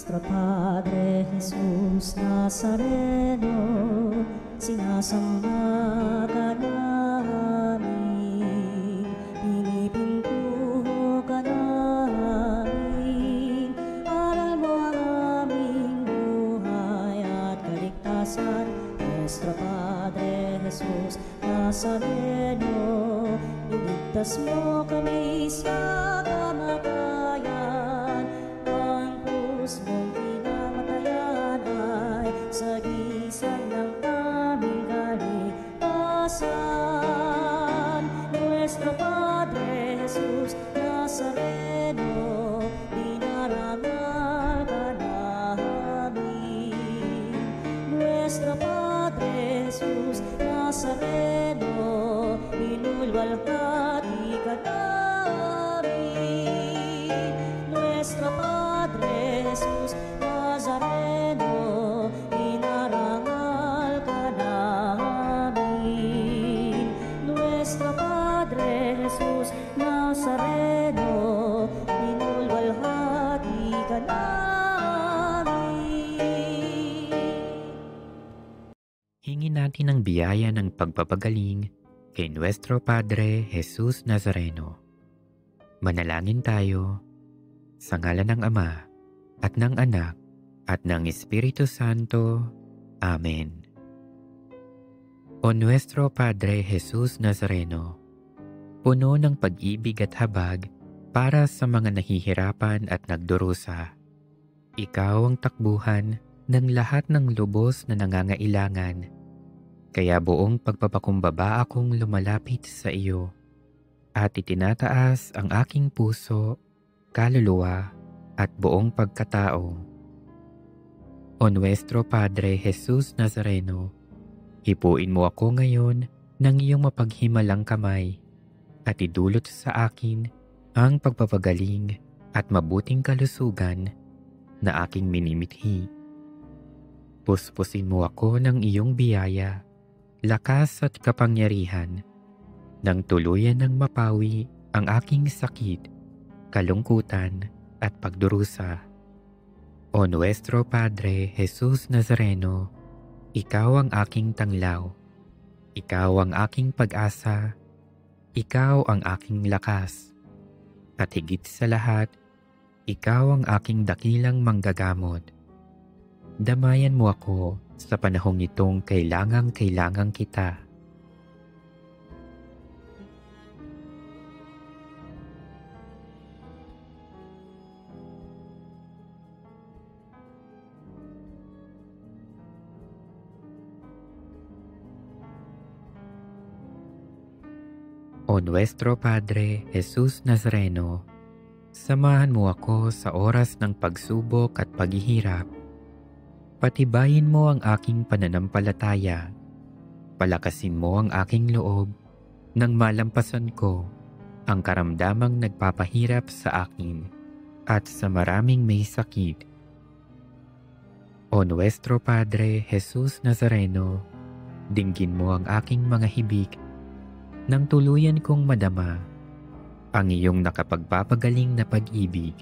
Nuestro Padre Jesus Nazareno, sinasamba ka namin, pinipintuho ka namin, aral mo ang aming buhay at kaligtasan. Nuestro Padre Jesus Nazareno, iligtas mo kami sa kamatayan, ang krus mong pinamatayan ay sagisag ng aming kaligtasan. Nuestro Padre Jesus Nazareno, dinarangal ka namin. Nuestro Padre Jesus Nazareno, inulwalhati ka namin. Nuestro Padre Jesus Nazareno, inarangal ka namin. Nuestro Padre Jesus Nazareno, inulwalhati ka namin. Hingin natin ang biyaya ng pagpapagaling kay Nuestro Padre Jesus Nazareno. Manalangin tayo sa ngalan ng Ama at ng Anak at ng Espiritu Santo. Amen. O Nuestro Padre Jesus Nazareno, puno ng pag-ibig at habag para sa mga nahihirapan at nagdurusa, ikaw ang takbuhan ng lahat ng lubos na nangangailangan. Kaya buong pagpapakumbaba akong lumalapit sa iyo at itinataas ang aking puso, kaluluwa at buong pagkatao. O Nuestro Padre Jesus Nazareno, hipuin mo ako ngayon ng iyong mapaghimalang kamay at idulot sa akin ang pagpapagaling at mabuting kalusugan na aking minimithi. Puspusin mo ako ng iyong biyaya, lakas at kapangyarihan, nang tuluyan ng mapawi ang aking sakit, kalungkutan at pagdurusa. O Nuestro Padre Jesus Nazareno, ikaw ang aking tanglaw, ikaw ang aking pag-asa, ikaw ang aking lakas, at higit sa lahat, ikaw ang aking dakilang manggagamot. Damayan mo ako sa panahong itong kailangang kita. O Nuestro Padre Jesus Nazareno, samahan mo ako sa oras ng pagsubok at paghihirap. Patibayin mo ang aking pananampalataya. Palakasin mo ang aking loob nang malampasan ko ang karamdamang nagpapahirap sa akin at sa maraming may sakit. O Nuestro Padre Jesus Nazareno, dinggin mo ang aking mga hibik nang tuluyan kong madama ang iyong nakapagpapagaling na pag-ibig.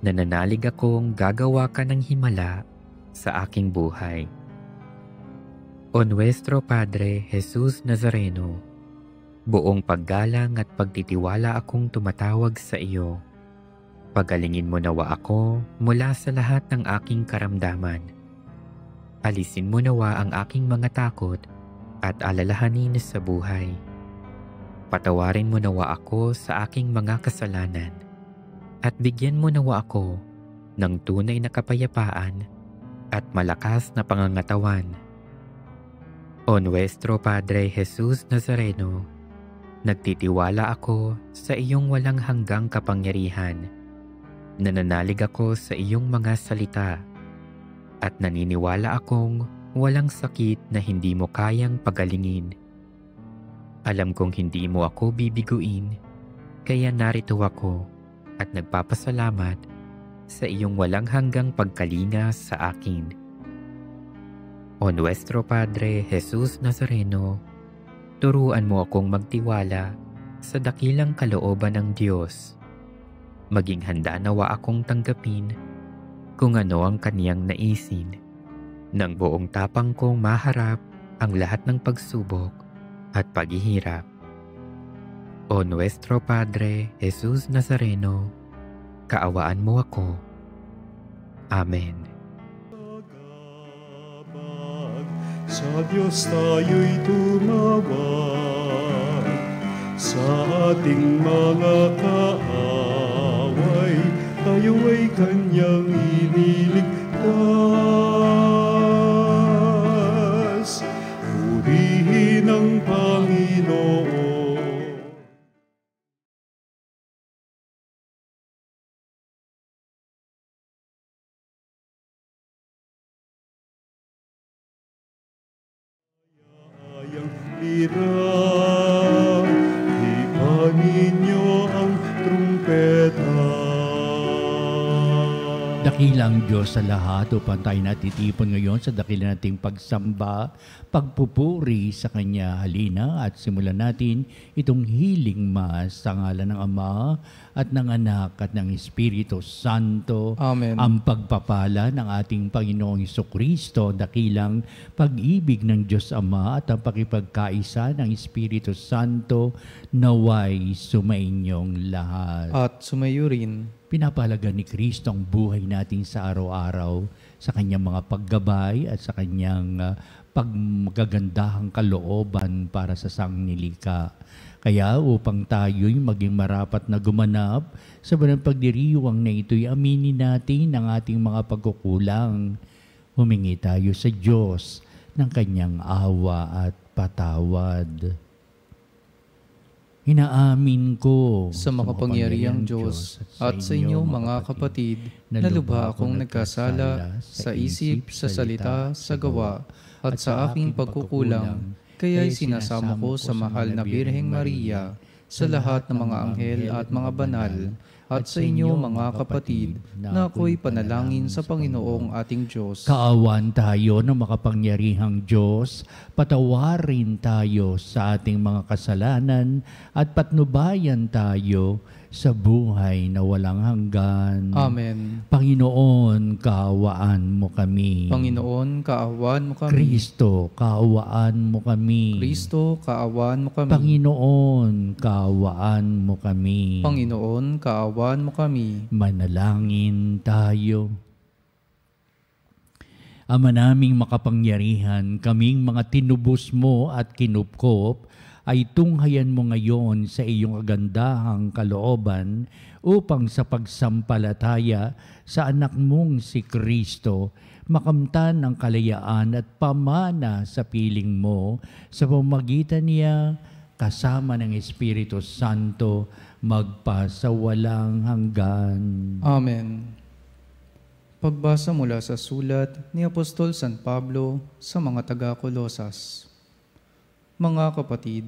Nananalig akong gagawa ka ng himala sa aking buhay. O Nuestro Padre Jesus Nazareno, buong paggalang at pagtitiwala akong tumatawag sa iyo. Pagalingin mo nawa ako mula sa lahat ng aking karamdaman. Alisin mo nawa ang aking mga takot at alalahanin sa buhay. Patawarin mo nawa ako sa aking mga kasalanan at bigyan mo nawa ako ng tunay na kapayapaan at malakas na pangangatawan. O Nuestro Padre Jesus Nazareno, nagtitiwala ako sa iyong walang hanggang kapangyarihan. Nananalig ako sa iyong mga salita at naniniwala akong walang sakit na hindi mo kayang pagalingin. Alam kong hindi mo ako bibiguin, kaya narito ako at nagpapasalamat sa iyong walang hanggang pagkalinga sa akin. O Nuestro Padre Jesus Nazareno, turuan mo akong magtiwala sa dakilang kalooban ng Diyos. Maging handa nawa akong tanggapin kung ano ang kaniyang naisin. Nang buong tapang kong maharap ang lahat ng pagsubok at paghihirap. O Nuestro Padre Jesus Nazareno, kaawaan mo ako. Amen. Sa Diyos tayo'y tumawag, sa ating mga kaaway, tayo ay Kanyang iniligtas. Purihin ang Panginoon. Ayang lira, ipanin niyo ang trumpeta. Dakilang Diyos sa lahat, upang tayo natitipon ngayon sa dakila nating pagsamba, pagpupuri sa Kanya. Halina at simulan natin itong healing mass sa ngalan ng Ama at ng Anak at ng Espiritu Santo. Amen. Ang pagpapala ng ating Panginoong Jesucristo, dakilang pag-ibig ng Diyos Ama at ang pakipagkaisa ng Espiritu Santo naway sumainyong lahat. At sumayo rin. Pinapahalaga ni Kristo ang buhay natin sa araw-araw sa kanyang mga paggabay at sa kanyang pagmagagandahang kalooban para sa sanglilika. Kaya upang tayo'y maging marapat na gumanap sa banal pagdiriwang na ito'y aminin natin ang ating mga pagkukulang. Humingi tayo sa Diyos ng kanyang awa at patawad. Inaamin ko Sa makapangyarihang Diyos at sa inyo mga kapatid, na lubha akong nagkasala sa isip, sa salita, sa gawa, at sa aking pagkukulang. Kaya'y sinasamo ko sa mahal na Birheng Maria, sa lahat ng mga anghel at mga banal, at sa inyo mga kapatid, na ako'y panalangin sa Panginoong ating Diyos. Kaawan tayo ng makapangyarihang Diyos, patawarin tayo sa ating mga kasalanan at patnubayan tayo sa buhay na walang hanggan. Amen. Panginoon, kaawaan mo kami. Panginoon, kaawaan mo kami. Kristo, kaawaan mo kami. Kristo, kaawaan mo kami. Panginoon, kaawaan mo kami. Panginoon, kaawaan mo kami. Manalangin tayo. Ama naming makapangyarihan, kaming mga tinubos mo at kinupkop, ay tunghayan mo ngayon sa iyong agandahang kalooban upang sa pagsampalataya sa anak mong si Kristo, makamtan ang kalayaan at pamana sa piling mo sa pamamagitan niya kasama ng Espiritu Santo magpasawalang hanggan. Amen. Pagbasa mula sa sulat ni Apostol San Pablo sa mga taga-Kolosas. Mga kapatid,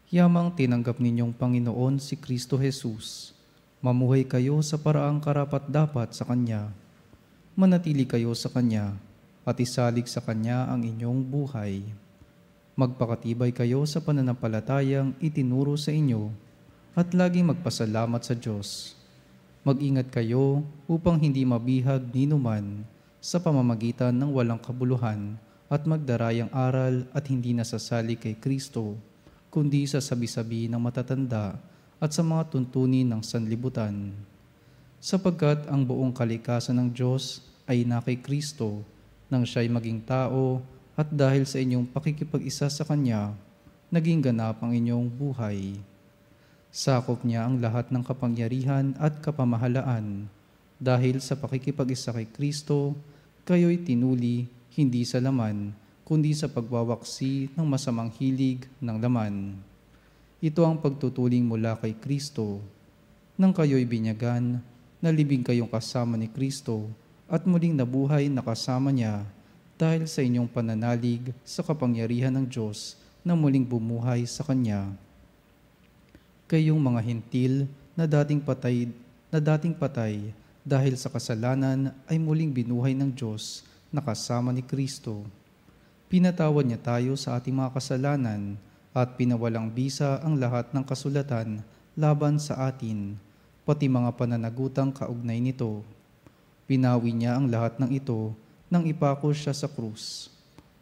yamang tinanggap ninyong Panginoon si Kristo Jesus, mamuhay kayo sa paraang karapat-dapat sa Kanya. Manatili kayo sa Kanya at isalig sa Kanya ang inyong buhay. Magpakatibay kayo sa pananampalatayang itinuro sa inyo at laging magpasalamat sa Diyos. Mag-ingat kayo upang hindi mabihag ninuman sa pamamagitan ng walang kabuluhan at magdarayang aral at hindi nasasali kay Kristo, kundi sa sabi-sabi ng matatanda at sa mga tuntunin ng sanlibutan. Sapagkat ang buong kalikasan ng Diyos ay na kay Kristo, nang siya'y maging tao at dahil sa inyong pakikipag-isa sa Kanya, naging ganap ang inyong buhay. Sakop niya ang lahat ng kapangyarihan at kapamahalaan. Dahil sa pakikipag-isa kay Kristo, kayo'y tinuli hindi sa laman, kundi sa pagwawaksi ng masamang hilig ng laman. Ito ang pagtutuling mula kay Kristo. Nang kayo'y binyagan, nalibing kayong kasama ni Kristo at muling nabuhay na kasama niya dahil sa inyong pananalig sa kapangyarihan ng Diyos na muling bumuhay sa Kanya. Kayong mga hintil na dating patay dahil sa kasalanan ay muling binuhay ng Diyos na kasama ni Kristo. Pinatawad niya tayo sa ating mga kasalanan at pinawalang bisa ang lahat ng kasulatan laban sa atin, pati mga pananagutang kaugnay nito. Pinawi niya ang lahat ng ito nang ipako siya sa krus.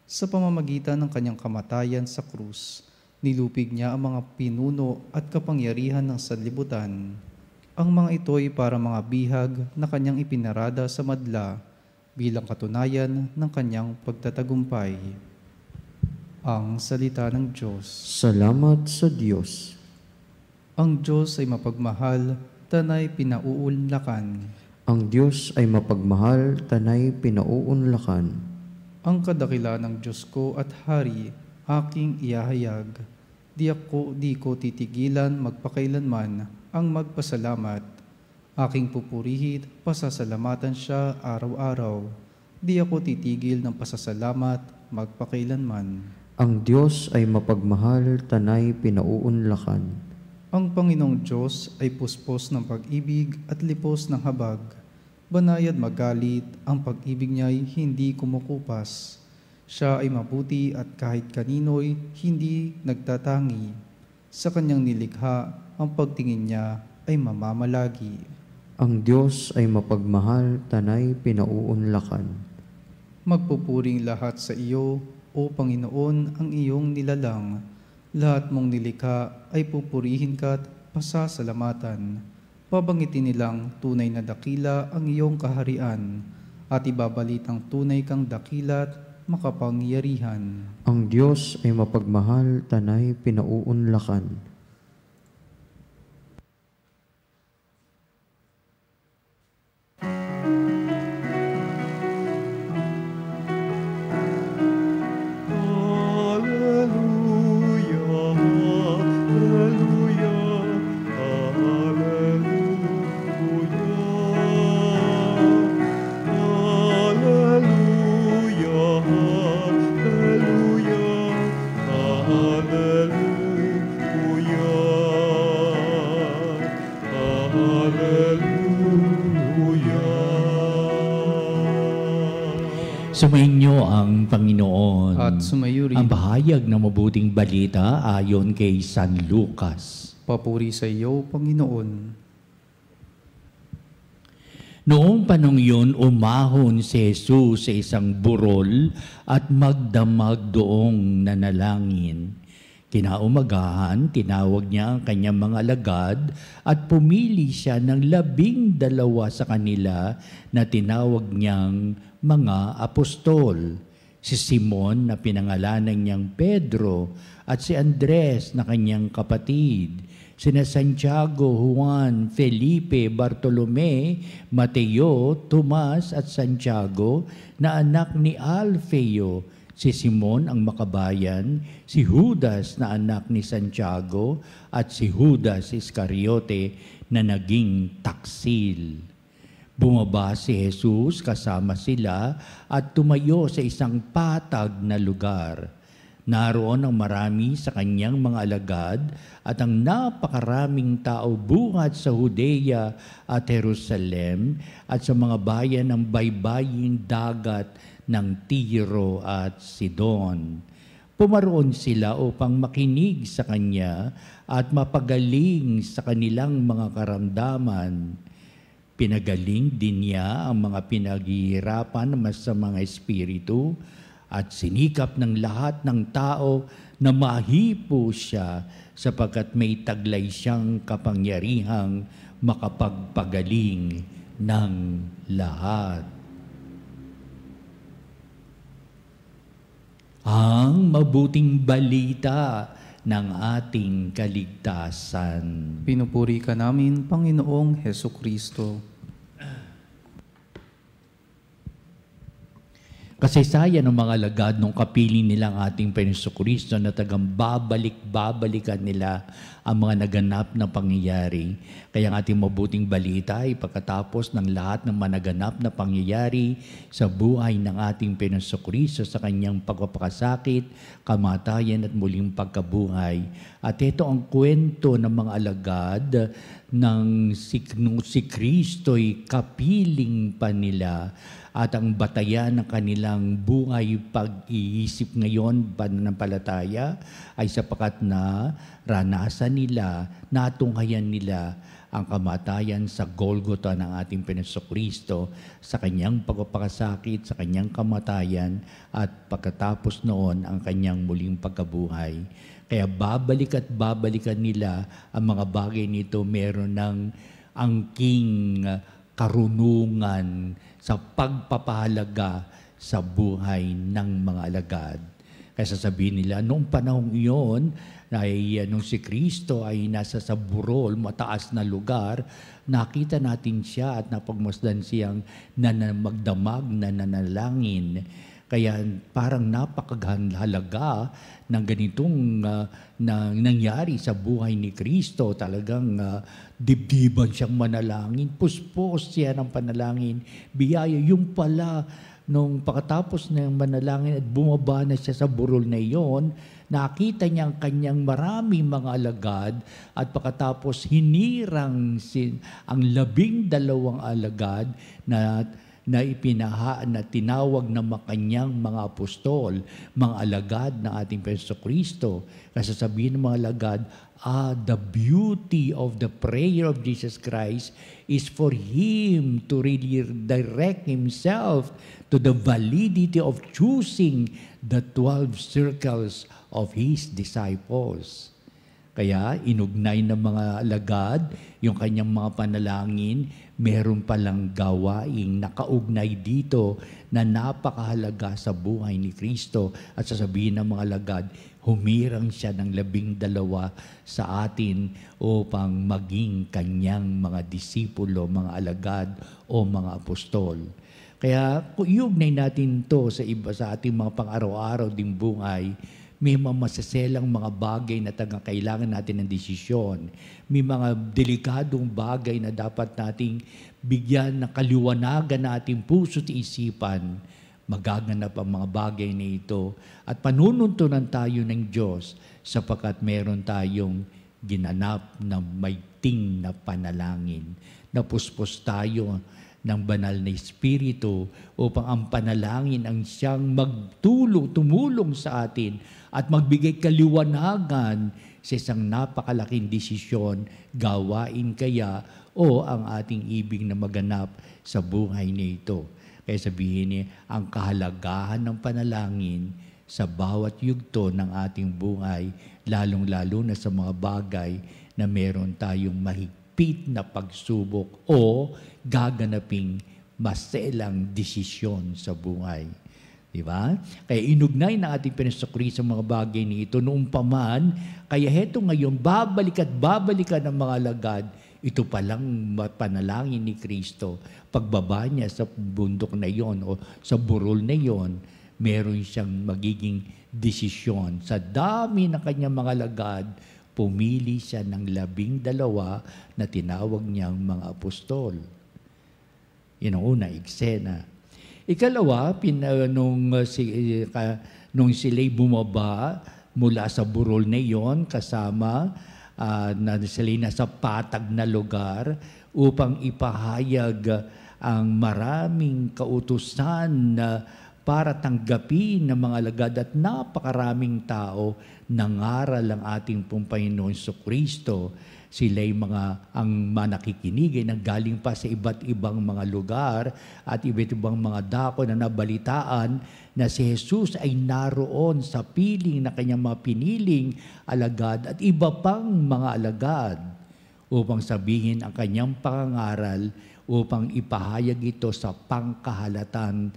Sa pamamagitan ng kanyang kamatayan sa krus, nilupig niya ang mga pinuno at kapangyarihan ng sanlibutan. Ang mga ito ay para mga bihag na kanyang ipinarada sa madla bilang katunayan ng kanyang pagtatagumpay. Ang salita ng Diyos. Salamat sa Diyos. Ang Diyos ay mapagmahal, tanay pinauunlakan. Ang Diyos ay mapagmahal, tanay pinauunlakan. Ang kadakila ng Diyos ko at Hari, aking iyahayag. Di ko titigilan magpakailanman ang magpasalamat. Aking pupurihin, pasasalamatan siya araw-araw. Di ako titigil ng pasasalamat magpakailanman. Ang Diyos ay mapagmahal, tanay pinauunlakan. Ang Panginoong Diyos ay puspos ng pag-ibig at lipos ng habag. Banayad magalit, ang pag-ibig niya ay hindi kumukupas. Siya ay mabuti at kahit kanino'y hindi nagtatangi. Sa kanyang nilikha, ang pagtingin niya ay mamamalagi. Ang Diyos ay mapagmahal, tanay pinauunlakan. Magpupuring lahat sa iyo, O Panginoon, ang iyong nilalang. Lahat mong nilikha ay pupurihin ka at pasasalamatan. Pabangitin nilang tunay na dakila ang iyong kaharian at ibabalitang tunay kang dakila at makapangyarihan. Ang Diyos ay mapagmahal, tanay pinauunlakan. Sumainyo ang Panginoon. At sumayo rin. Ang bahayag ng mabuting balita ayon kay San Lucas. Papuri sa iyo, Panginoon. Noong panong yun, umahon si Jesus sa isang burol at magdamag doong nanalangin. Kinaumagahan, tinawag niya ang kanyang mga alagad at pumili siya ng 12 sa kanila na tinawag niyang mga apostol. Si Simon na pinangalanan niyang Pedro at si Andres na kanyang kapatid, sina Santiago, Juan, Felipe, Bartolome, Mateo, Tomas at Santiago na anak ni Alfeo, si Simon ang makabayan, si Judas na anak ni Santiago at si Judas Iscariote na naging taksil. Bumaba si Jesus kasama sila at tumayo sa isang patag na lugar. Naroon ang marami sa kanyang mga alagad at ang napakaraming tao buhat sa Judea at Jerusalem at sa mga bayan ng baybaying dagat ng Tiro at Sidon. Pumaroon sila upang makinig sa kanya at mapagaling sa kanilang mga karamdaman. Pinagaling din niya ang mga pinaghihirapan sa mga espiritu at sinikap ng lahat ng tao na mahipo siya sapagkat may taglay siyang kapangyarihang makapagpagaling ng lahat. Ang mabuting balita ng ating kaligtasan. Pinupuri ka namin, Panginoong Hesukristo. Kasaysayan ng mga alagad nung kapiling nilang ating Panginoon na tagang babalikan nila ang mga naganap na pangyayari. Kaya ang ating mabuting balita ay pagkatapos ng lahat ng managanap na pangyayari sa buhay ng ating Panginoon sa kanyang pagpapakasakit, kamatayan at muling pagkabuhay. At ito ang kwento ng mga alagad ng si Kristo'y kapiling pa nila at ang batayan ng kanilang buhay pag-iisip ngayon, pananampalataya, ay sapagat na ranasan nila, natunghayan nila ang kamatayan sa Golgotha ng ating Panginoon sa kanyang pagpapakasakit, sa kanyang kamatayan, at pagkatapos noon ang kanyang muling pagkabuhay. Kaya babalikan nila ang mga bagay nito, meron ng angking karunungan sa pagpapahalaga sa buhay ng mga alagad. Kaya sasabihin nila, noong panahong iyon, nung si Kristo ay nasa sa burol, mataas na lugar, nakita natin siya at napagmasdan siyang magdamag na nanalangin. Kaya parang napakahalaga ng ganitong nangyari sa buhay ni Kristo. Talagang dibdiban siyang manalangin, puspos siya ng panalangin, biyaya. Yung pala, nung pagkatapos ng manalangin at bumaba na siya sa burol na iyon, nakita niya ang kanyang maraming mga alagad at pagkatapos hinirang ang 12 alagad na tinawag na kanyang mga apostol, mga alagad ng ating Kristo. Kasi sabihin ng mga alagad, the beauty of the prayer of Jesus Christ is for Him to really direct Himself to the validity of choosing the 12 circles of His disciples. Kaya inugnay ng mga alagad yung kanyang mga panalangin, meron palang gawaing nakaugnay dito na napakahalaga sa buhay ni Kristo. At sasabihin ng mga alagad, humirang siya ng 12 sa atin upang maging kanyang mga disipulo, mga alagad o mga apostol. Kaya kung iugnay natin to sa ating mga pang-araw-araw ding buhay, may mga masaselang mga bagay na kailangan natin ng desisyon. May mga delikadong bagay na dapat nating bigyan ng kaliwanagan na ating puso at isipan. Magaganap ang mga bagay na ito at panununtunan tayo ng Diyos sapagkat meron tayong ginanap na maigting na panalangin. Napuspos tayo ng banal na Espiritu upang ang panalangin ang siyang tumulong sa atin at magbigay kaliwanagan sa isang napakalaking desisyon, gawain kaya o ang ating ibig na maganap sa buhay nito. Kaya sabihin niya, ang kahalagahan ng panalangin sa bawat yugto ng ating buhay, lalong-lalo na sa mga bagay na meron tayong mahigpit na pagsubok o gaganaping maselang desisyon sa buhay. Diba? Kaya inugnay ng ating Panginoon sa mga bagay nito noong paman, kaya heto ngayon, babalik ang mga alagad. Ito palang panalangin ni Kristo. Pagbaba niya sa bundok na iyon o sa burol na iyon, meron siyang magiging desisyon. Sa dami ng kanyang mga alagad, pumili siya ng 12 na tinawag niyang mga apostol. Yun ang una, eksena. Ikalawa, nung sila'y bumaba mula sa burol na iyon, kasama na sila'y nasa patag na lugar upang ipahayag ang maraming kautusan para tanggapin ng mga alagad at napakaraming tao nangaral ang ating Panginoon Kristo. Sila'y ang nakikinig ay nanggaling pa sa iba't ibang mga lugar at iba't ibang mga dako na nabalitaan na si Jesus ay naroon sa piling na kanyang mga piniling alagad at iba pang mga alagad upang sabihin ang kanyang pangangaral upang ipahayag ito sa pangkahalatan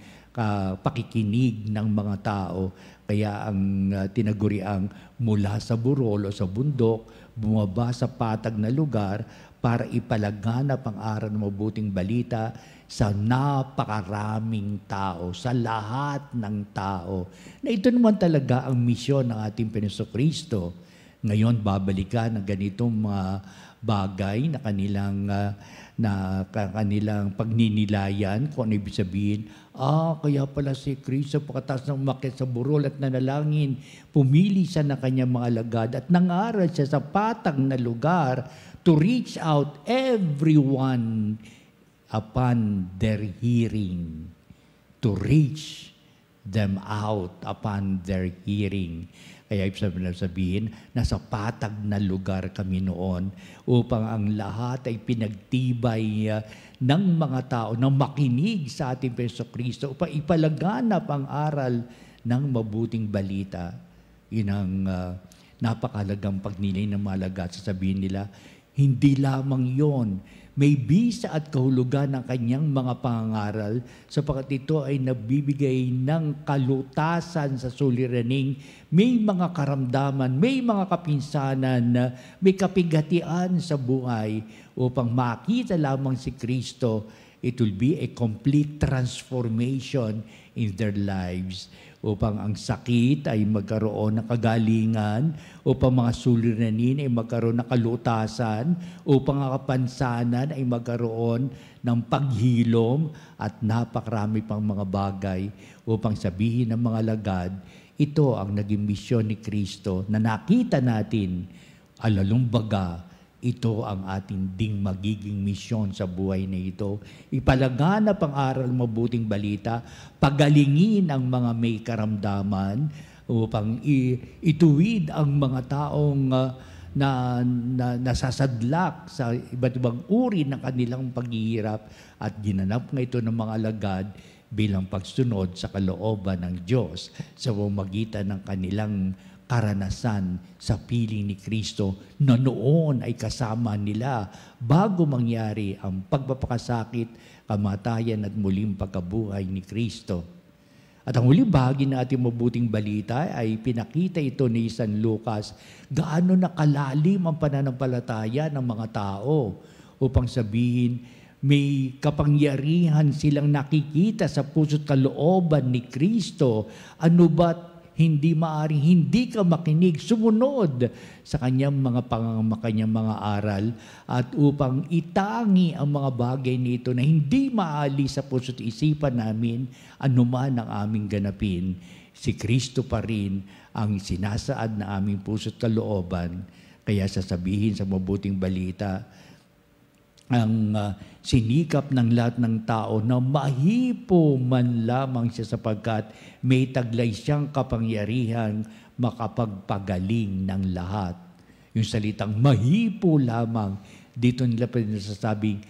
pakikinig ng mga tao. Kaya ang tinaguriang mula sa burol o sa bundok, bumaba sa patag na lugar para ipalaganap ang aral ng mabuting balita sa napakaraming tao, sa lahat ng tao. Na ito naman talaga ang misyon ng ating Panginoon Kristo. Ngayon, babalikan ang ganitong mga bagay na kanilang pagninilayan, kung ano ibig sabihin, kaya pala si Kristo pagkatapos ng umakyat sa burol at nanalangin, pumili siya ng kanyang mga alagad at nangaral siya sa patag na lugar to reach out everyone upon their hearing. To reach them out upon their hearing. Kaya ibig sabihin, nasa patag na lugar kami noon upang ang lahat ay pinagtibay ng mga tao na makinig sa ating Jesucristo upang ipalaganap ang aral ng mabuting balita. Yun ang napakalagang pagnilay ng malaga. Sasabihin nila, hindi lamang yon, may bisa at kahulugan ng kanyang mga pangangaral sapagkat ito ay nabibigay ng kalutasan sa suliraning may mga karamdaman, may mga kapinsanan, may kapigatian sa buhay upang makita lamang si Kristo. It will be a complete transformation in their lives upang ang sakit ay magkaroon ng kagalingan, upang mga suliranin ay magkaroon ng kalutasan, upang ang kapansanan ay magkaroon ng paghilom at napakarami pang mga bagay upang sabihin ng mga lagad, ito ang naging misyon ni Kristo na nakita natin, alalumbaga, ito ang ating ding magiging misyon sa buhay na ito. Ipalaganap ang aral mabuting balita, pagalingin ang mga may karamdaman upang ituwid ang mga taong nasasadlak sa iba't ibang uri ng kanilang paghihirap at ginanap nga ito ng mga alagad bilang pagsunod sa kalooban ng Diyos sa pamamagitan ng kanilang karanasan sa piling ni Kristo na noon ay kasama nila bago mangyari ang pagpapakasakit, kamatayan at muling pagkabuhay ni Kristo. At ang huling bahagi ng ating mabuting balita ay pinakita ito ni San Lucas gaano nakalalim ang pananampalataya ng mga tao upang sabihin may kapangyarihan silang nakikita sa puso't kalooban ni Kristo. Ano ba't hindi maaring hindi ka makinig, sumunod sa kanyang mga kanyang mga aral at upang itangi ang mga bagay nito na hindi maalis sa puso't isipan namin anuman ang aming ganapin. Si Kristo pa rin ang sinasaad na aming puso't kalooban. Kaya sasabihin sa mabuting balita, ang sinikap ng lahat ng tao na mahipo man lamang siya sapagkat may taglay siyang kapangyarihan makapagpagaling ng lahat. Yung salitang mahipo lamang, dito nila pa rin nasasabing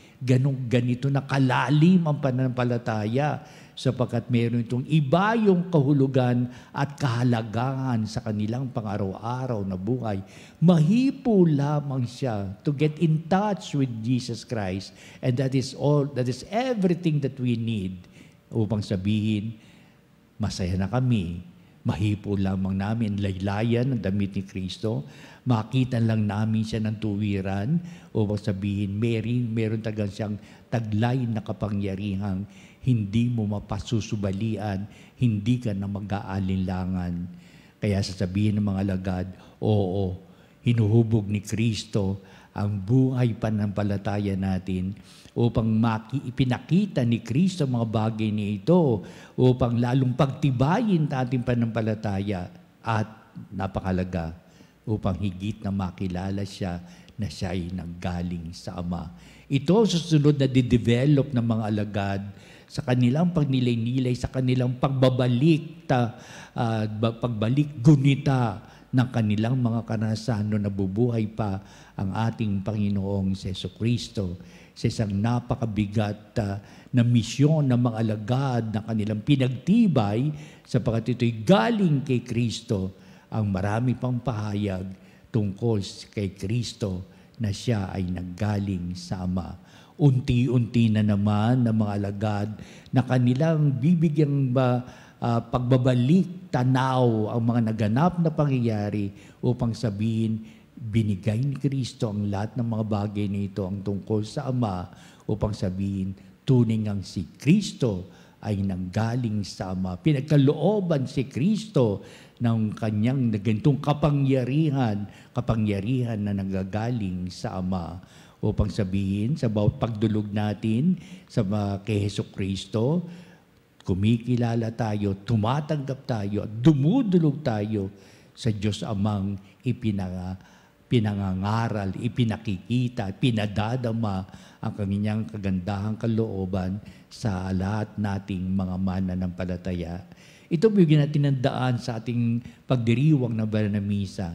ganito na kalalim ang pananampalataya sapagkat meron itong iba yung kahulugan at kahalagahan sa kanilang pang-araw-araw na buhay. Mahipo lamang siya to get in touch with Jesus Christ, and that is everything that we need upang sabihin, masaya na kami, mahipo lamang namin, laylayan ang damit ni Kristo, makita lang namin siya ng tuwiran upang sabihin, meron tagang siyang taglay na kapangyarihang hindi mo mapasusubalian, hindi ka na mag-aalinlangan. Kaya sasabihin ng mga lagad, oo, hinuhubog ni Kristo ang buhay pananampalataya natin upang ipinakita ni Kristo ang mga bagay nito upang lalong pagtibayin ating pananampalataya at napakalaga upang higit na makilala siya na siya ay nanggaling sa Ama. Ito susunod na didevelop ng mga alagad sa kanilang pagnilay-nilay, sa kanilang pagbabalik gunita ng kanilang mga karanasan na nabubuhay pa ang ating Panginoong Jesucristo sa isang napakabigat na misyon ng mga alagad na kanilang pinagtibay sapagkat ito'y galing kay Kristo ang marami pang pahayag tungkol kay Kristo na siya ay nanggaling sa Ama. Unti-unti na naman ng mga alagad na kanilang bibigyang pagbabalik tanaw ang mga naganap na pangyayari upang sabihin, binigay ni Kristo ang lahat ng mga bagay nito ang tungkol sa Ama upang sabihin, tunay ngang si Kristo ay nanggaling sa Ama. Pinagkalooban si Kristo ng kanyang ganitong kapangyarihan na nanggagaling sa Ama upang sabihin sa bawat pagdulog natin kay Jesucristo, kumikilala tayo, tumatanggap tayo, at dumudulog tayo sa Diyos Amang pinangangaral, ipinakikita, pinadadama ang kanyang kagandahang kalooban sa lahat nating mga mananampalataya. Ito bigyan natin ng daan sa ating pagdiriwang na banal na misa.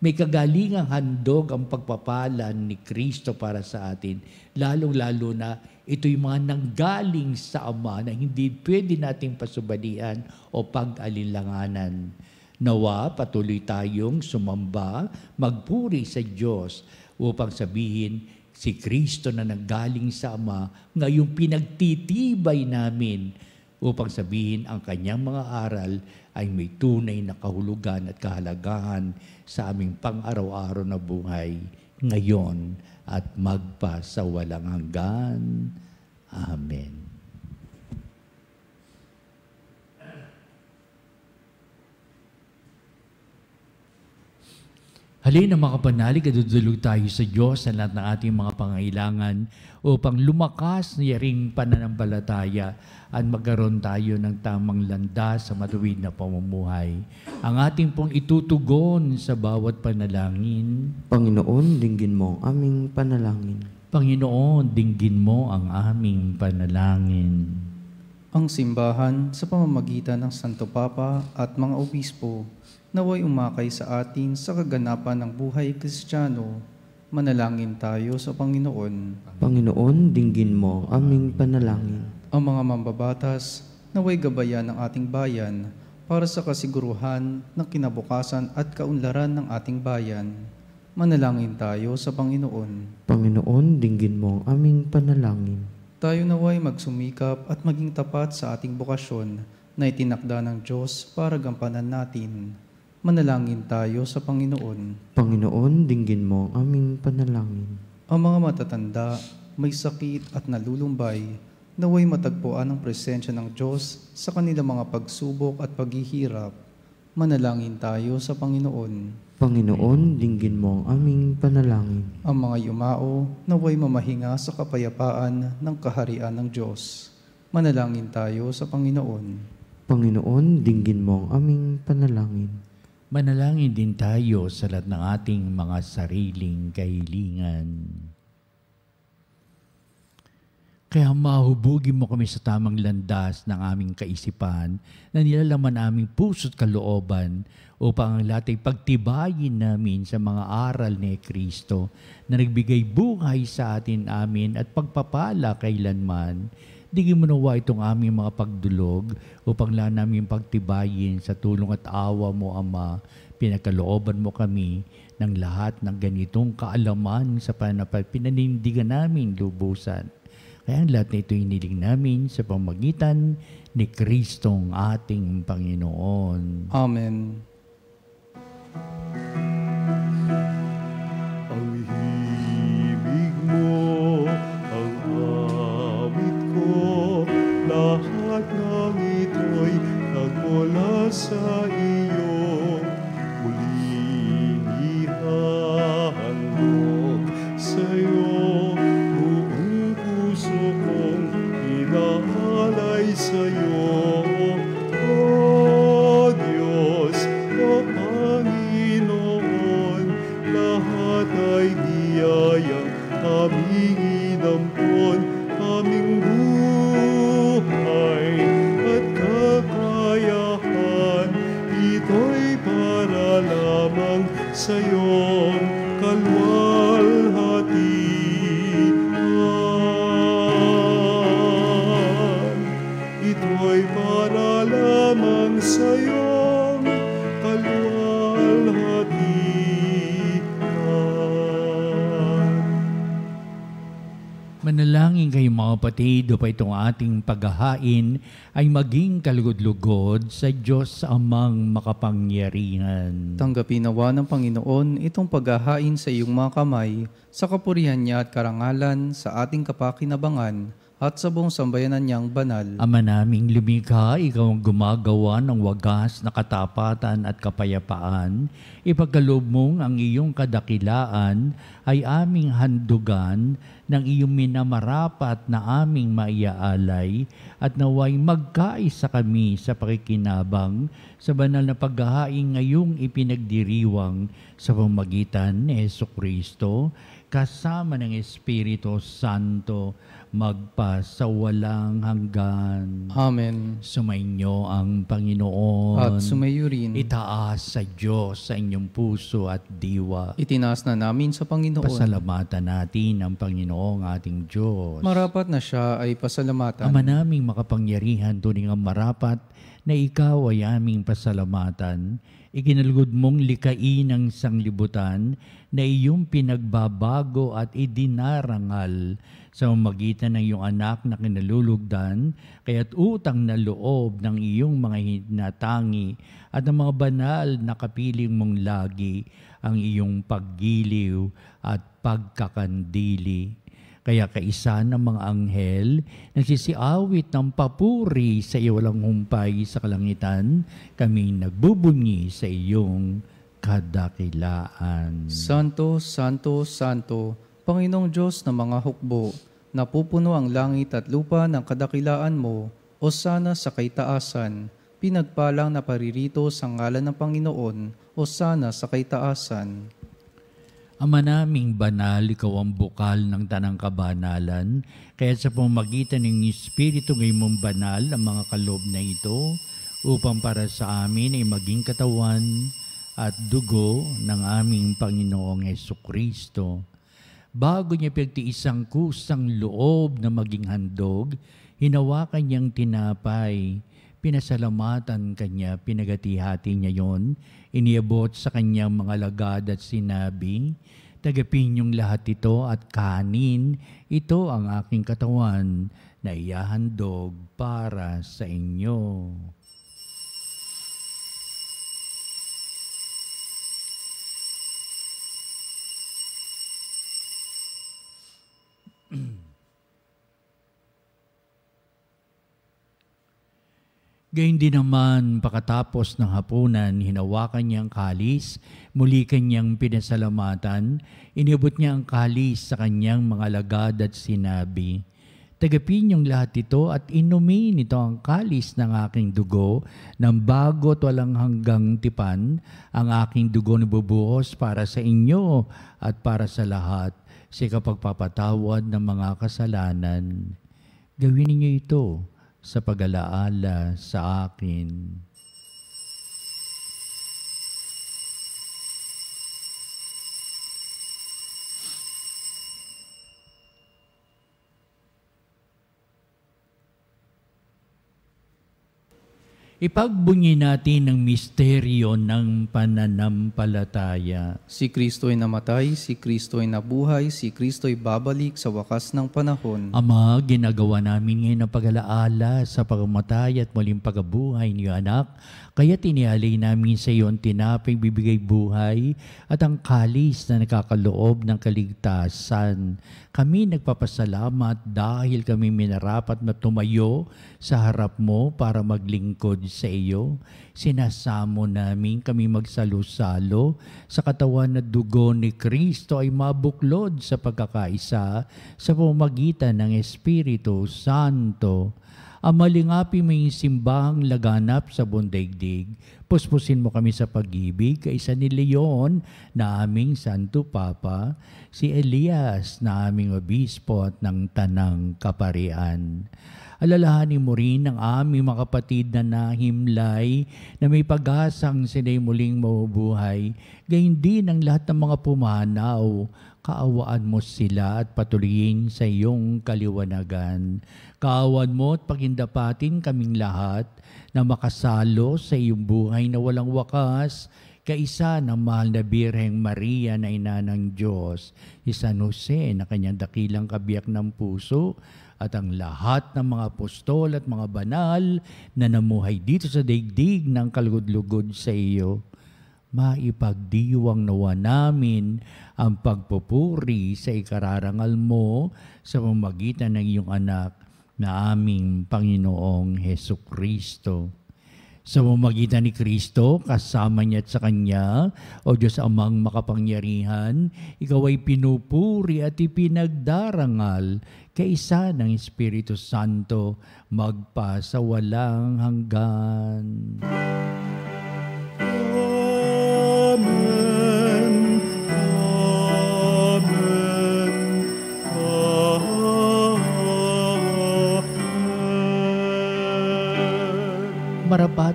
May kagalingang handog ang pagpapalan ni Kristo para sa atin. Lalong-lalo na ito'y mga nanggaling sa Ama na hindi pwede nating pasubalian o pag-alinlanganan. Nawa, patuloy tayong sumamba, magpuri sa Diyos upang sabihin, si Kristo na nanggaling sa Ama, ngayong pinagtitibay namin upang sabihin ang kanyang mga aral ay may tunay na kahulugan at kahalagahan sa aming pang-araw-araw na buhay ngayon at magpa sa walang hanggan. Amen. Halina mga kapanalig, adudulog tayo sa Diyos sa lahat ng ating mga pangailangan upang lumakas na ring pananampalataya at magkaroon tayo ng tamang landas sa matuwid na pamumuhay. Ang ating pong itutugon sa bawat panalangin. Panginoon, dinggin mo ang aming panalangin. Panginoon, dinggin mo ang aming panalangin. Ang simbahan sa pamamagitan ng Santo Papa at mga obispo naway umakay sa atin sa kaganapan ng buhay Kristiyano. Manalangin tayo sa Panginoon. Panginoon, dinggin mo ang aming panalangin. Ang mga mambabatas naway gabayan ng ating bayan para sa kasiguruhan ng kinabukasan at kaunlaran ng ating bayan. Manalangin tayo sa Panginoon. Panginoon, dinggin mo ang aming panalangin. Tayo naway magsumikap at maging tapat sa ating bokasyon na itinakda ng Diyos para gampanan natin. Manalangin tayo sa Panginoon. Panginoon, dinggin mo ang aming panalangin. Ang mga matatanda, may sakit at nalulumbay, naway matagpuan ang presensya ng Diyos sa kanilang mga pagsubok at paghihirap. Manalangin tayo sa Panginoon. Panginoon, dinggin mo ang aming panalangin. Ang mga yumao, naway mamahinga sa kapayapaan ng kaharian ng Diyos. Manalangin tayo sa Panginoon. Panginoon, dinggin mo ang aming panalangin. Manalangin din tayo sa lahat ng ating mga sariling kahilingan. Kaya mahubugin mo kami sa tamang landas ng aming kaisipan na nilalaman aming puso't kalooban upang ang lahat ay pagtibayin namin sa mga aral ni Kristo na nagbigay buhay sa atin amin at pagpapala kailanman. Digin mo nawa itong aming mga pagdulog upang lang namin pagtibayin sa tulong at awa mo, Ama. Pinagkalooban mo kami ng lahat ng ganitong kaalaman sa pinanindigan namin lubusan. Kaya ang lahat na ito hiniling namin sa pamagitan ni Kristong ating Panginoon. Amen. Ang himig mo, ang awit ko, lahat ng ito'y nagmula sa iyo. Muling ihahandog sa'yo, buong puso kong inaalay sa'yo. O Diyos, o Panginoon, lahat ay biyayang aming inampon, aming buhay at kakayahan. Ito'y para lamang sa iyong kalwalhatian. Ito'y para lamang sa iyong kalwalhatian. Manalangin kayo mga kapatid upang itong ating paghahain ay maging kalugod-lugod sa Diyos amang makapangyarihan. Tanggapin nawa ng Panginoon itong paghahain sa iyong mga kamay, sa kapurihan niya at karangalan, sa ating kapakinabangan, at sa buong sambayanan niyang banal. Ama naming lumikha, ikaw ang gumagawa ng wagas na katapatan at kapayapaan. Ipagkaloob mong ang iyong kadakilaan ay aming handugan ng iyong minamarapat na aming maiaalay at naway magkaisa kami sa pakikinabang sa banal na paghahain ngayong ipinagdiriwang sa pamagitan ni Jesucristo. kasama ng Espiritu Santo, magpa sa walang hanggan. Amen. Sumainyo ang Panginoon. At sumayo rin. Itaas sa Diyos sa inyong puso at diwa. Itinaas na namin sa Panginoon. Pasalamatan natin ang Panginoong ating Diyos. Marapat na siya ay pasalamatan. Ama naming makapangyarihan, tuning ang marapat na ikaw ay aming pasalamatan. Ikinalugod mong likain ang sanglibutan na iyong pinagbabago at idinarangal sa magitan ng iyong anak na kinalulugdan, kaya't utang na loob ng iyong mga hinatangi at ng mga banal na kapiling mong lagi ang iyong paggiliw at pagkakandili. Kaya kaisa ng mga anghel nagsisiawit ng papuri sa iyo walang humpay sa kalangitan, kaming nagbubunyi sa iyong kadakilaan. Santo, Santo, Santo, Panginoong Diyos ng mga hukbo, napupuno ang langit at lupa ng kadakilaan mo, o sana sa kaitaasan, pinagpalang na paririto sa ngalan ng Panginoon, o sana sa kaitaasan. Ama naming banal, ikaw ang bukal ng tanang kabanalan, kaya sa pamamagitan ng Espiritu ngayon mong banal ang mga kaloob na ito, upang para sa amin ay maging katawan at dugo ng aming Panginoong Hesukristo. Bago niya pinagtiis ang kusang loob na maging handog, hinawakan niyang tinapay. Pinasalamatan kanya, pinagati-hati niya yon, iniabot sa kanyang mga lagad at sinabi, "Tagapin niyong lahat ito at kanin, ito ang aking katawan na ihahandog para sa inyo." Gayun din naman, pagkatapos ng hapunan, hinawakan niya ang kalis, muli kanyang pinasalamatan, inibot niya ang kalis sa kanyang mga lagad at sinabi, "Tagapin niyong lahat ito at inumin ito ang kalis ng aking dugo, ng bago at walang hanggang tipan, ang aking dugo na bubuhos para sa inyo at para sa lahat, sa kapagpapatawad ng mga kasalanan. Gawin niyo ito sa pag-alaala sa akin." Ipagbunyi natin ang misteryo ng pananampalataya. Si Kristo ay namatay, si Kristo ay nabuhay, si Kristo ay babalik sa wakas ng panahon. Ama, ginagawa namin ngayon ang pag-alaala sa pagkamatay at muling pagkabuhay niyo anak, kaya tinialay namin sa iyo ang tinapay bibigay buhay at ang kalis na nakakaloob ng kaligtasan. Kami nagpapasalamat dahil kami minarapat na tumayo sa harap mo para maglingkod sa iyo. Sinasamo namin kami magsalo-salo sa katawan na dugo ni Kristo ay mabuklod sa pagkakaisa sa pamamagitan ng Espiritu Santo. Amalingapi mo yung simbahang laganap sa buong daigdig. Puspusin mo kami sa pag-ibig, kaisa ni Leon na aming Santo Papa, si Elias na aming obispo at ng Tanang Kaparian. Alalahanin mo rin ang aming mga kapatid na nahimlay na may pag-asang sila'y muling mabubuhay, gayon din ang lahat ng mga pumanaw. Kaawaan mo sila at patuloyin sa iyong kaliwanagan. Kaawaan mo at pagindapatin kaming lahat na makasalo sa iyong buhay na walang wakas, kaisa ng mahal na Birheng Maria na ina ng Diyos, si San Jose na kanyang dakilang kabiyak ng puso, at ang lahat ng mga apostol at mga banal na namuhay dito sa daigdig ng kalugod-lugod sa iyo. Maipagdiwang nawa namin ang pagpupuri sa ikararangal mo sa pamamagitan ng iyong anak na aming Panginoong Hesukristo. Sa pamamagitan ni Kristo, kasama niya at sa Kanya, o Diyos Amang makapangyarihan, ikaw ay pinupuri at ipinagdarangal kaisa ng Espiritu Santo, magpa sa walang hanggan. Amen. Amen.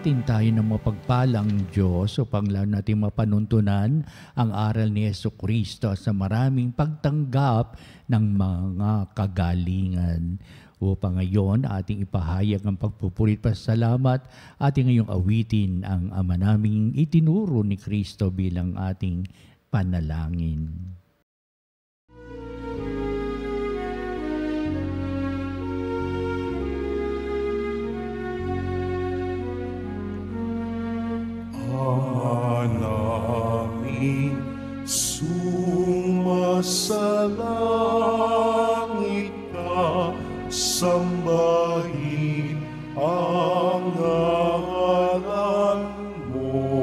natin tayo ng mapagpalang Diyos upang lalo natin mapanuntunan ang aral ni Jesucristo sa maraming pagtanggap ng mga kagalingan. Upang ngayon ating ipahayag ang pagpupurit pasalamat, ating ngayong awitin ang Ama naming itinuro ni Kristo bilang ating panalangin. Namin sumasalangit ka, sambahin ang ngalan mo.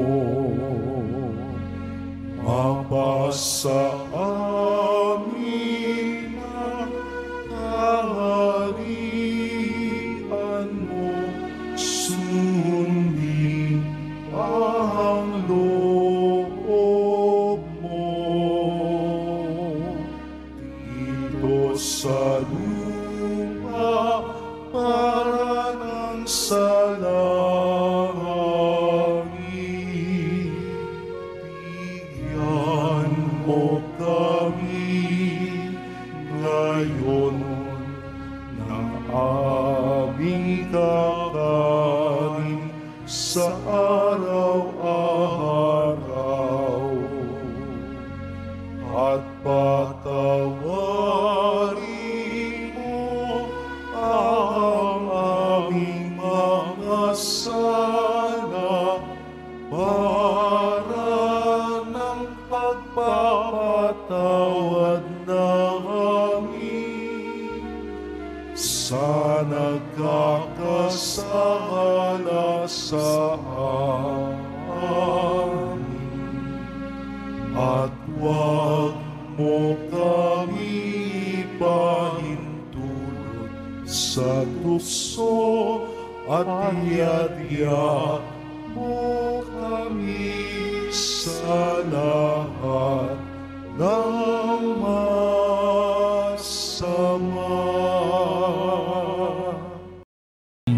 Mapasa amin ang kaharian mo, sundin ang loob mo dito sa lupa para ng sa langit. Bigyan mo kami ngayon ng aming kakanin sa araw-araw, at patawarin mo ang aming mga sala para ng pagpapatawad namin sa nagkakasala sa amin, at huwag mo kami pahintulot sa tukso, at iadya mo kami sa lahat ng masama.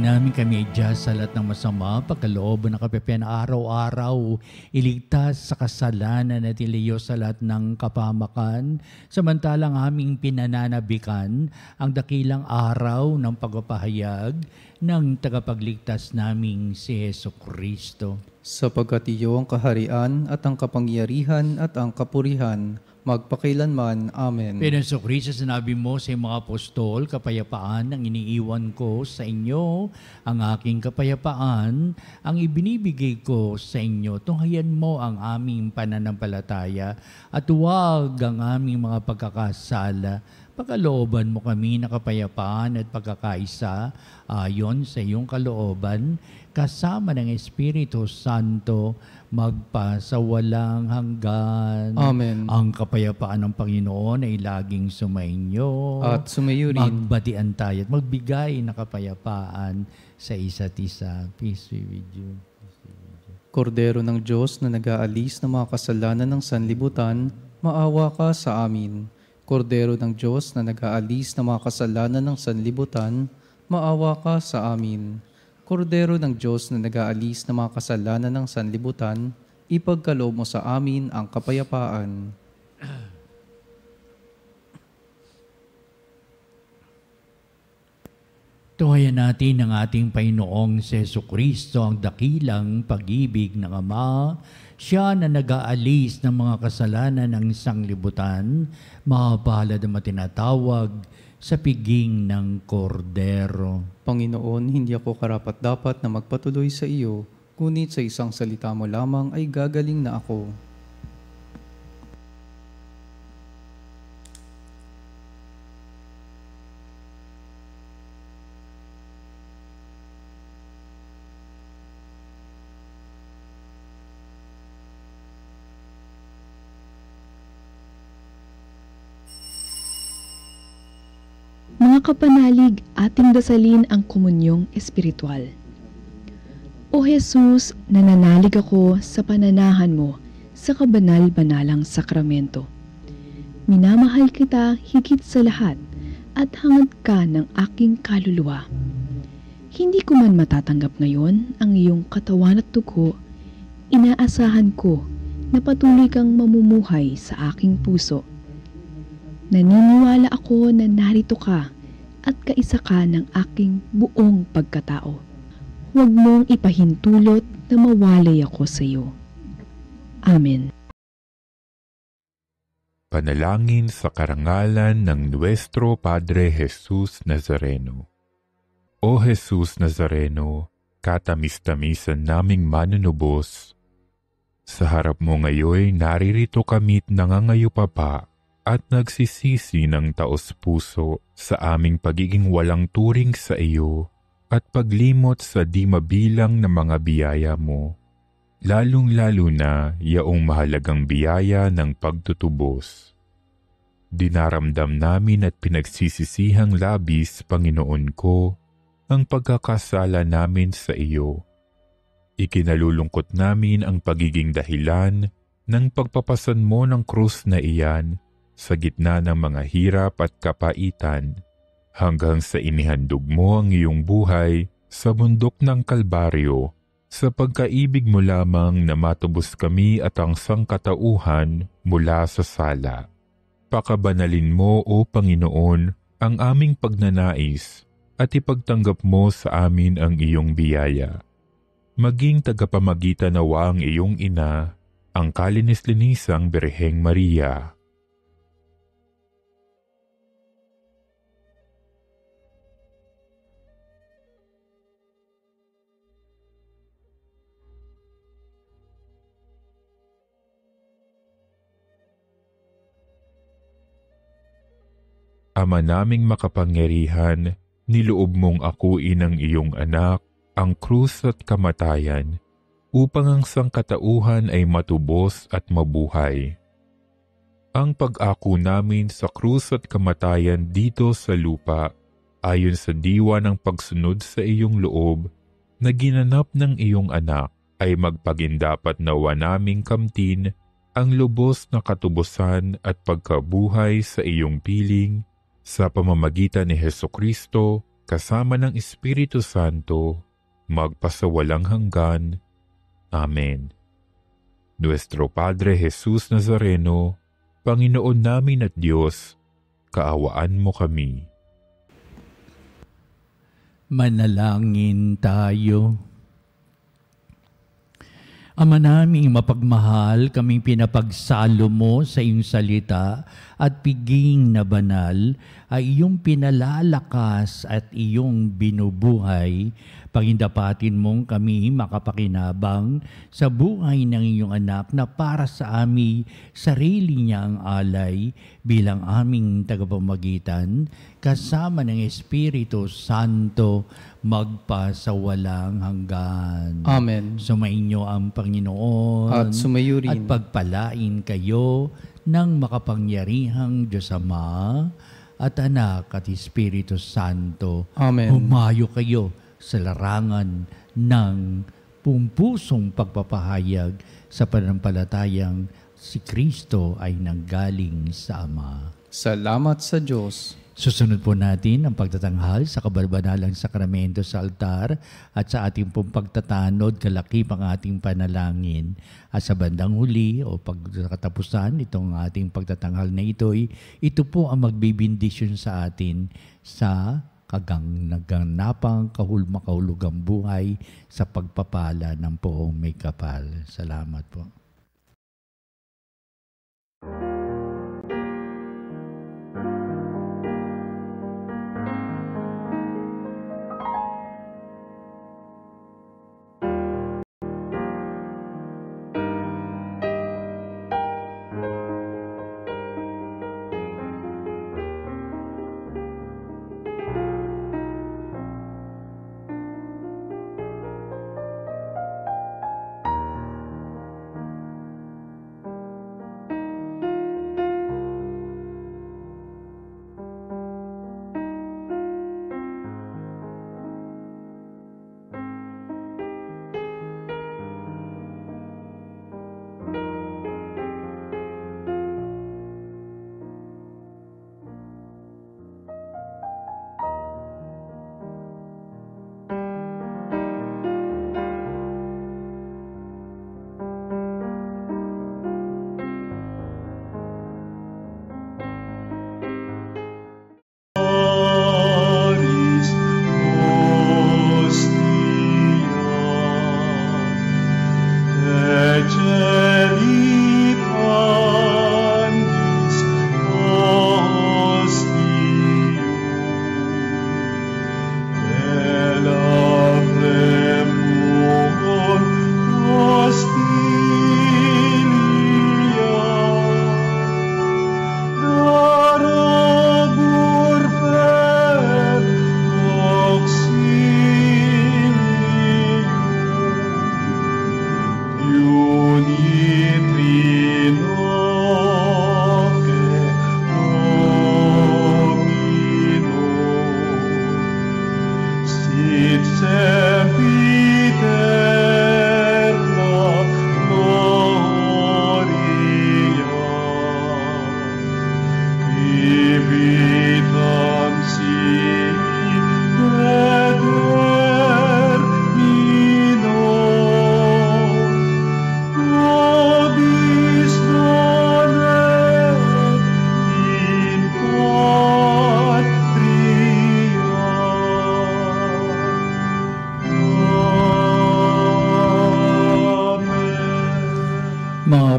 Namin kami ay Diyos sa lahat ng masama, pagkalooban ng kapipian araw-araw, iligtas sa kasalanan at iliyo sa lahat ng kapamakan, samantalang aming pinananabikan ang dakilang araw ng pagpapahayag ng tagapagligtas naming si Jesucristo. Sapagkat iyo ang kaharian at ang kapangyarihan at ang kapurihan, magpakailanman. Amen. Pinaso Kristo, sinabi mo sa mga apostol, kapayapaan ang iniiwan ko sa inyo, ang aking kapayapaan ang ibinibigay ko sa inyo. Tunghayan mo ang aming pananampalataya at huwag ang aming mga pagkakasala. Pagkalooban mo kami na kapayapaan at pagkakaisa ayon sa iyong kalooban, kasama ng Espiritu Santo, magpasawalang hanggan. Amen. Ang kapayapaan ng Panginoon ay laging sumainyo. At sumayo rin. Magbatian tayo at magbigay na kapayapaan sa isa't isa. Peace be with you. Kordero ng Diyos na nag-aalis ng mga kasalanan ng sanlibutan, maawa ka sa amin. Kordero ng Diyos na nag-aalis ng mga kasalanan ng sanlibutan, maawa ka sa amin. Kordero ng Diyos na nag-aalis ng mga kasalanan ng sanlibutan, ipagkaloob mo sa amin ang kapayapaan. Tuhayan natin ang ating Panginoong Jesucristo, ang dakilang pag-ibig ng Ama. Siya na nag-aalis ng mga kasalanan ng sanglibutan, mahalad na matinatawag sa piging ng kordero. Panginoon, hindi ako karapat-dapat na magpatuloy sa iyo, ngunit sa isang salita mo lamang ay gagaling na ako. Mga kapanalig, ating dasalin ang komunyong espiritual. O Jesus, nananalig ako sa pananahan mo sa kabanal-banalang sakramento. Minamahal kita higit sa lahat at hangad ka ng aking kaluluwa. Hindi ko man matatanggap ngayon ang iyong katawan at dugo, inaasahan ko na patuloy kang mamumuhay sa aking puso. Naniniwala ako na narito ka at kaisa ka ng aking buong pagkatao. Huwag mong ipahintulot na mawalay ako sa iyo. Amen. Panalangin sa karangalan ng Nuestro Padre Jesus Nazareno. O Jesus Nazareno, katamis-tamisan naming manunubos, sa harap mo ngayon naririto kami't nangangayupapa at nagsisisi ng taos-puso sa aming pagiging walang turing sa iyo at paglimot sa di mabilang na mga biyaya mo, lalong-lalo na yaong mahalagang biyaya ng pagtutubos. Dinaramdam namin at pinagsisisihang labis, Panginoon ko, ang pagkakasala namin sa iyo. Ikinalulungkot namin ang pagiging dahilan ng pagpapasan mo ng krus na iyan sa gitna ng mga hirap at kapaitan hanggang sa inihandog mo ang iyong buhay sa bundok ng Kalbaryo sa pagkaibig mo lamang na matubos kami at ang sangkatauhan mula sa sala. Pakabanalin mo, O Panginoon, ang aming pagnanais at ipagtanggap mo sa amin ang iyong biyaya. Maging tagapamagitan nawa ang iyong ina, ang kalinis-linisang Birheng Maria. Ama naming makapangyarihan, niloob mong akuin ang iyong anak, ang krus at kamatayan, upang ang sangkatauhan ay matubos at mabuhay. Ang pag-ako namin sa krus at kamatayan dito sa lupa, ayon sa diwa ng pagsunod sa iyong loob, na ginanap ng iyong anak, ay magpagindapat nawa naming kamtin ang lubos na katubusan at pagkabuhay sa iyong piling, sa pamamagitan ni Hesukristo, kasama ng Espiritu Santo, magpasawalang hanggan. Amen. Nuestro Padre Jesus Nazareno, Panginoon namin at Diyos, kaawaan mo kami. Manalangin tayo. Ama naming mapagmahal, kaming pinapagsalo mo sa iyong salita at piging na banal ay iyong pinalalakas at iyong binubuhay. Pagindapatin mong kami makapakinabang sa buhay ng iyong anak na para sa amin sarili niya ang alay bilang aming tagapamagitan kasama ng Espiritu Santo magpasawalang hanggan. Amen. Sumainyo ang Panginoon At sumayo rin. at pagpalain kayo ng makapangyarihang Diyos Ama at Anak at Espiritu Santo. Amen. Humayo kayo sa larangan ng pumpusong pagpapahayag sa pananampalatayang si Kristo ay nanggaling sa Ama. Salamat sa Diyos. Susunod po natin ang pagtatanghal sa kabalbanalang sakramento sa altar at sa ating pong pagtatanod kalakip ang ating panalangin. At sa bandang huli o pagkatapusan itong ating pagtatanghal na ito po ang magbibindisyon sa atin sa naganapang kahulugang buhay sa pagpapala ng poong may kapal. Salamat po.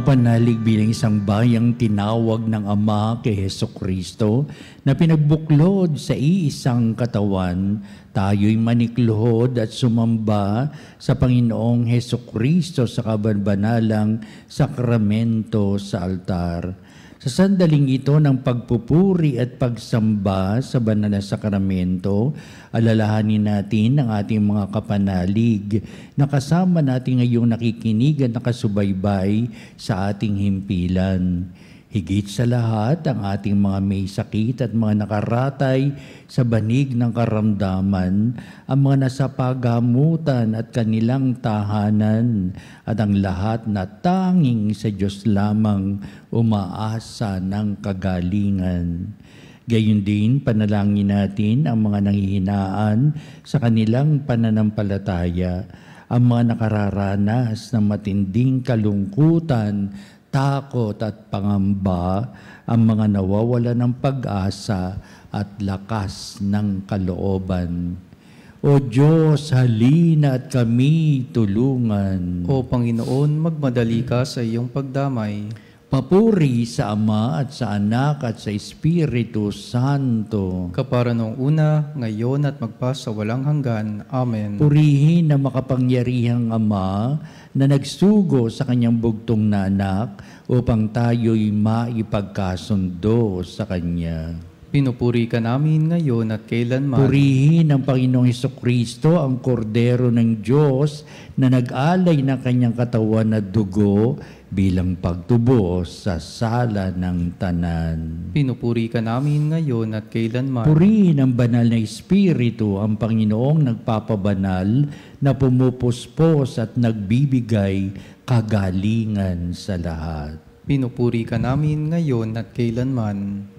Panalig bilang isang bayang tinawag ng Ama kay Hesukristo na pinagbuklod sa iisang katawan, tayo'y manikluhod at sumamba sa Panginoong Hesukristo sa kabanalang sakramento sa altar. Sa sandaling ito ng pagpupuri at pagsamba sa banal na sakramento, alalahanin natin ang ating mga kapanalig na kasama natin ngayong nakikinig at nakasubaybay sa ating himpilan. Higit sa lahat, ang ating mga may sakit at mga nakaratay sa banig ng karamdaman, ang mga nasa paghamutan at kanilang tahanan, at ang lahat na tanging sa Diyos lamang umaasa ng kagalingan. Gayon din, panalangin natin ang mga nanghihinaan sa kanilang pananampalataya, ang mga nakararanas ng matinding kalungkutan, takot at pangamba, ang mga nawawala ng pag-asa at lakas ng kalooban. O Diyos, halina at kami tulungan. O Panginoon, magmadali ka sa iyong pagdamay. Papuri sa Ama at sa Anak at sa Espiritu Santo. Kapara noong una, ngayon at magpasawalang hanggan. Amen. Purihin ang makapangyarihang Ama na nagsugo sa kanyang bugtong na anak upang tayo'y maipagkasundo sa Kanya. Pinupuri ka namin ngayon at kailanman. Purihin ng Panginoong Hesukristo, ang kordero ng Diyos na nag-alay ng kanyang katawan na dugo bilang pagtubos sa sala ng tanan. Pinupuri ka namin ngayon at kailanman. Purihin ng banal na Espiritu, ang Panginoong nagpapabanal na pumupuspos at nagbibigay kagalingan sa lahat. Pinupuri ka namin ngayon at kailanman.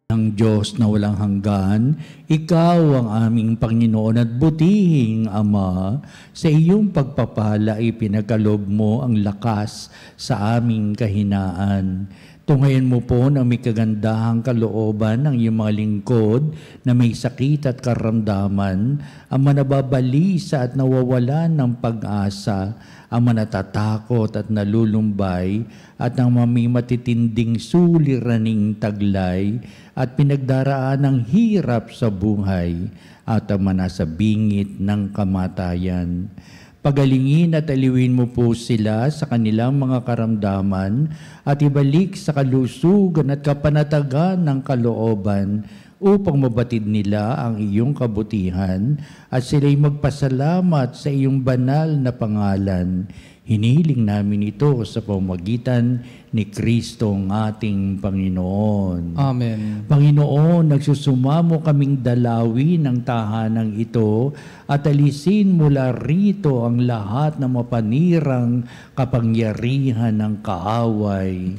Ang Diyos na walang hanggan, Ikaw ang aming Panginoon at butihing Ama, sa iyong pagpapala ay pinagkaloob mo ang lakas sa aming kahinaan. Tunghayan mo po na may kagandahang kalooban ng iyong mga lingkod na may sakit at karamdaman, ang manababalisa at nawawalan ng pag-asa, ang manatatakot at nalulumbay, at ang may matitinding suliraning taglay at pinagdaraan ng hirap sa buhay at ang manasa bingit ng kamatayan. Pagalingin at aliwin mo po sila sa kanilang mga karamdaman at ibalik sa kalusugan at kapanatagan ng kalooban upang mabatid nila ang iyong kabutihan at sila'y magpasalamat sa iyong banal na pangalan. Hiniling namin ito sa pamamagitan ni Kristong ating Panginoon. Amen. Panginoon, nagsusumamo kaming dalawin ng tahanang ito at alisin mula rito ang lahat ng mapanirang kapangyarihan ng kaaway.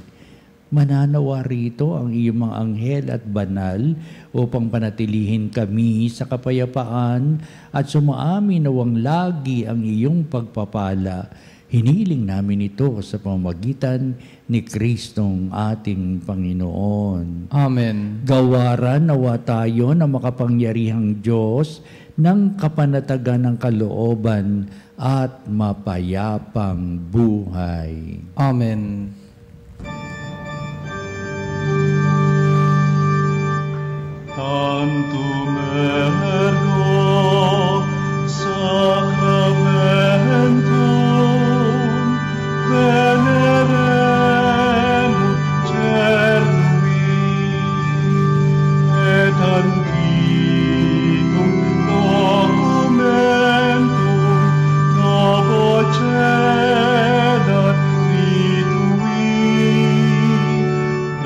Mananawa rito ang iyong mga anghel at banal upang panatilihin kami sa kapayapaan at sumaamin nawang lagi ang iyong pagpapala. Hiniling namin ito sa pamamagitan ni Kristong ating Panginoon. Amen. Gawaran nawa tayo ng makapangyarihang Diyos ng kapanatagan ng kalooban at mapayapang buhay. Amen. Tantum ergo sacramentum veneremur cernui et antiquum documentum novo cedat ritui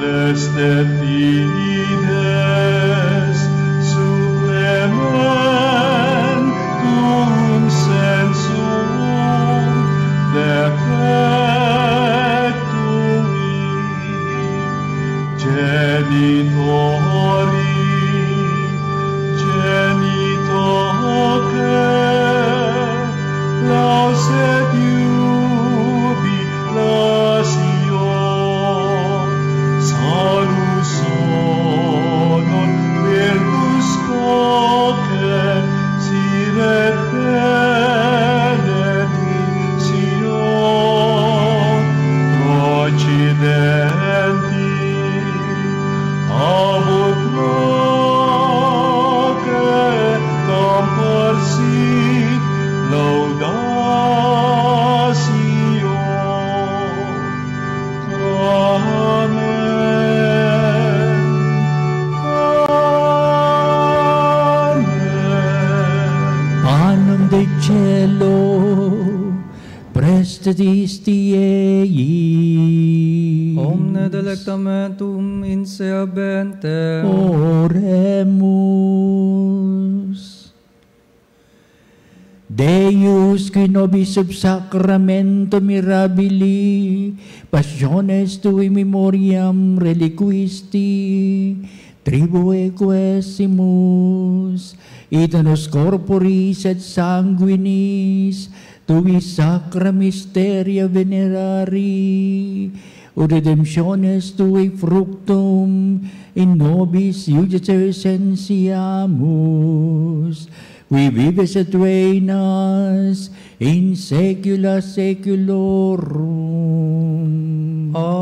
prestet fides supplementum sensum defectui genitori genitoque lauset jubilatio salus honor virtus coque siret benedictio procidenti abut proque comparsit laudatio. Amen. Amen. Panem de cielo, prestes tiei. Omne delectamentum in sea bentem. Oremus. Deus qui nobis sub sacramento mirabili, passiones tui memoriam reliquisti, tribue quesimus, et nos corporis et sanguinis, tui sacra mysteria venerari, ut redemptiones tui fructum in nobis iudice essentiamus, qui vives et reinas in saecula saeculorum. Amen.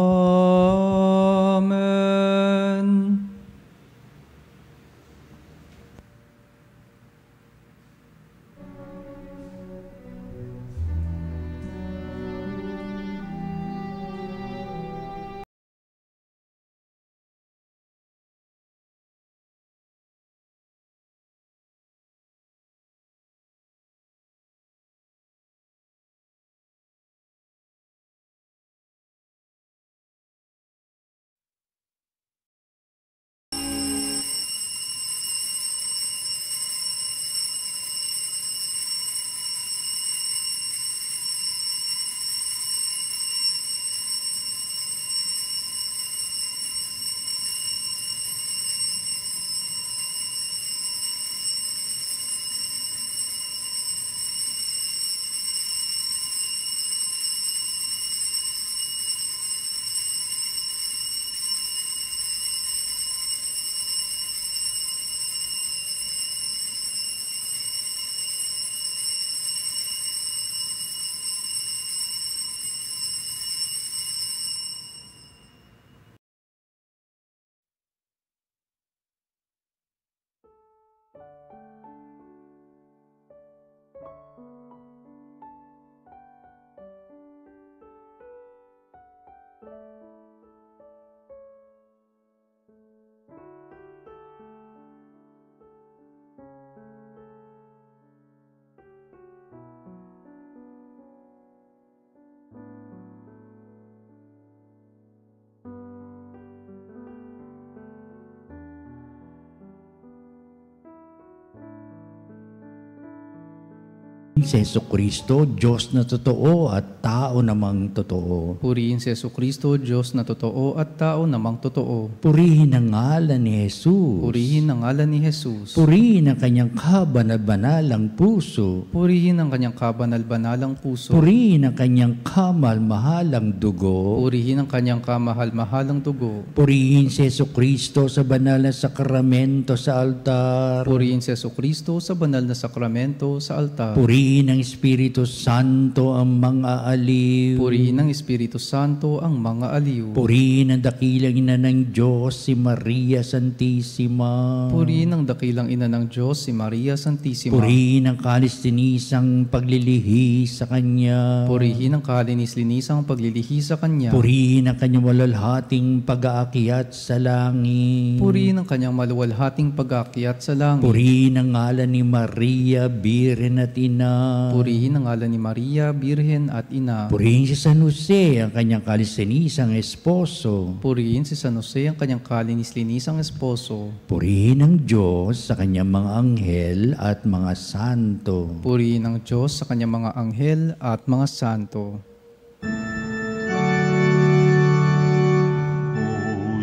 si Jesucristo, Diyos na totoo at tao namang totoo. Purihin si Jesucristo, Diyos na totoo at tao namang totoo. Purihin ang ngalan ni Jesus. Purihin ang ngalan ni Jesus. Purihin ang kanyang kabanal-banalang puso. Purihin ang kanyang kabanal-banalang puso. Purihin ang kanyang kamal-mahalang dugo. Purihin ang kanyang kamahal-mahalang dugo. Purihin si Jesucristo sa banal na sakramento sa altar. Purihin si Jesucristo sa banal na sakramento sa altar. Purihin ang Espiritu Santo ang mga aliw. Purihin ng Espiritu Santo ang mga aliw. Purihin ang dakilang ina ng Diyos, si Maria Santissima. Purihin ang dakilang ina ng Diyos, si Maria Santissima. Purihin ang kalis-linisang paglilihi sa Kanya. Purihin ang kalinis-linisang paglilihi sa Kanya. Purihin ang Kanyang malalhating pag-aakyat sa langit. Purihin ang kanyang maluwalhating pag-aakyat sa langit. Purihin ang ngalan ni Maria, Birhen at Ina. Purihin ang ngalan ni Maria, Birhen at Ina. Purihin si San Jose, ang kanyang kalis-linisang esposo. Purihin si San Jose, ang kanyang kalinis-linisang esposo. Purihin ang Diyos sa kanyang mga anghel at mga santo. Purihin ang Diyos sa kanyang mga anghel at mga santo. O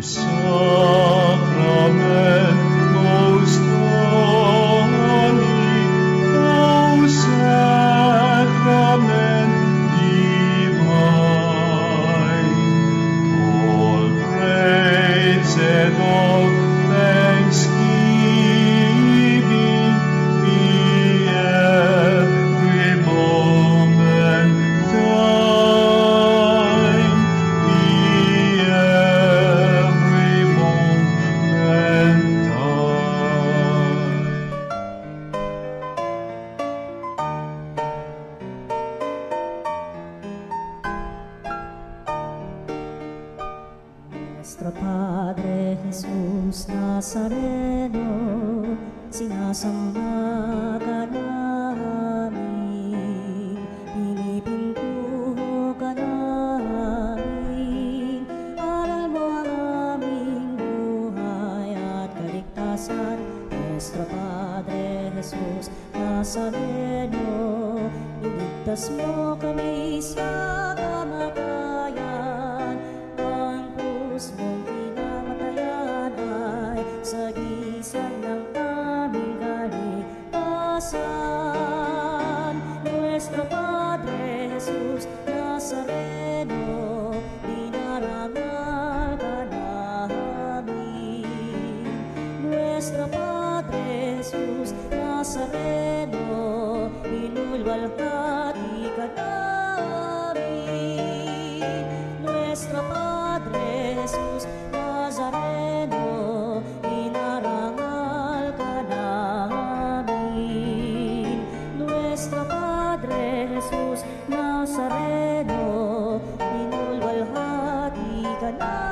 Sacramentus Domini, O Sacrament divine, all praise and all thanksgiving be every moment thine, be every moment thine. Nuestro Padre Jesus Nazareno, sinasamba ka namin, pinipintuho ka namin, aral mo ang aming buhay at kaligtasan. Nuestro Padre Jesus Nazareno, iligtas mo kami sa kamatayan, ang krus mong pinamatayan ay sagisag ng aming kaligtasan. Nuestro Padre Jesus Nazareno, dinarangal ka namin. Nuestro Padre Jesus Nazareno, inulwalhati ka namin. Nuestro Padre Jesus Nazareno, inarangal ka namin. Nuestro Padre Jesus Nazareno, inulwalhati ka namin.